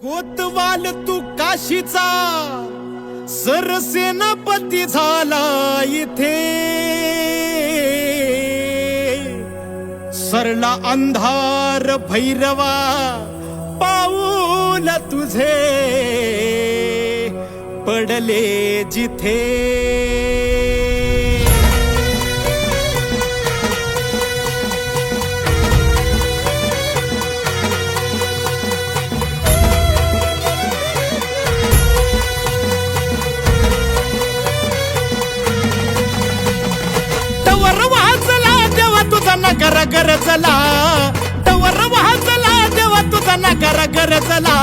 कोतवाल तू काशीचा सरसेनापती झाला इथे, सरला अंधार भैरवा पाऊल तुझे पडले जिथे। नगर गरजला तवर वाजला देवा तुझा नगर गरजला,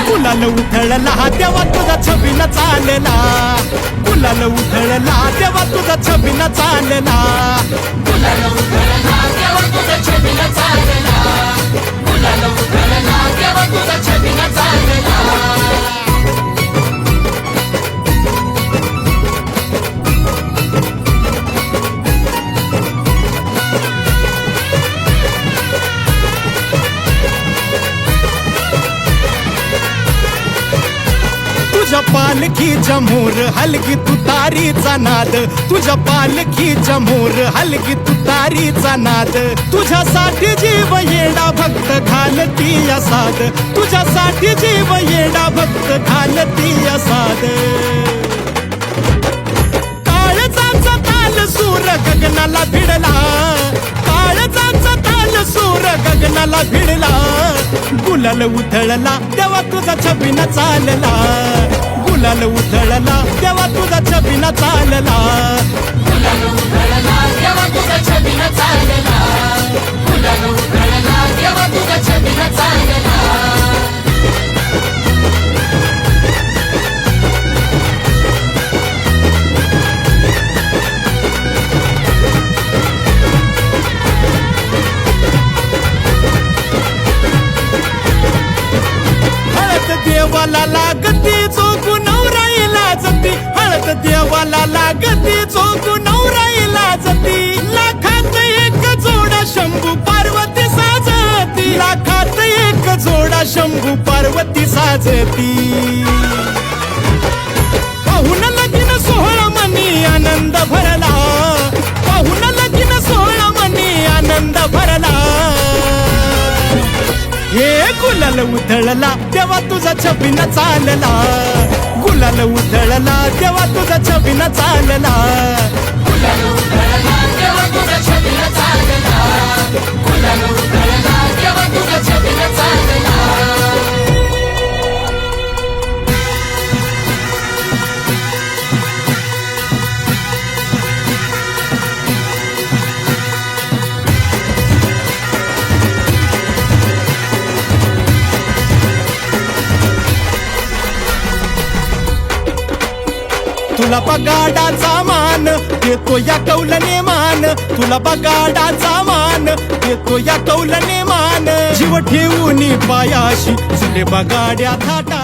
गुलाल उधळला देवा तुझा छबीला चालला, गुलाल उधळला देवा तुझा छबीला चालला, गुलाल उधळला देवा तुझा छबीला चालला, गुलाल उधळला देवा तुझा छबीला चालला। तुझ्या पालखीच्या मोर हलगी तुतारीचा नाद, तुझ्या पालखीच्या मोर हलगी तुतारीचा नाद, तुझ्यासाठी जीव येडा भक्त घालती साद, तुझ्यासाठी जीव येडा भक्त घालती साद। काळजाचा ताल सूर गगनाला भिडला, काळजाचा ताल सूर गगनाला भिडला, गुलाल उधळला देवा तुझा छबीना चालला, गुलाल उधळला देवा तुझा छबीना चालला, गुलाल उधळला देवा तुझा छबीना चालला, गुलाल उधळला देवा तुझा छबीना चालला। देवाला लागती चोकू नवराईला जती, हळद देवाला लागती चोकू नवराईला जती, लाखात एक जोडा शंभू पार्वती साजती, लाखात एक जोडा शंभू पार्वती साजती। पाहून लगीन सोहळा मनी आनंद भरला, पाहून लगीन सोहळा मनी आनंद भरला, हे गुलाल उधळला देवा तुझा छबीना चालला, गुलाल उधळला देवा तुझा छबीना चालला, गुलाल उधळला देवा तुझा छबीना चालला, गुलाल उधळला देवा तुझा छबीना चालला। तुला बगाडाचा मान देतो या कौलने मान, तुला बगाडाचा मान देतो या कौलने मान, जीव ठेवून पायाशी चले बगाड्या थाटा।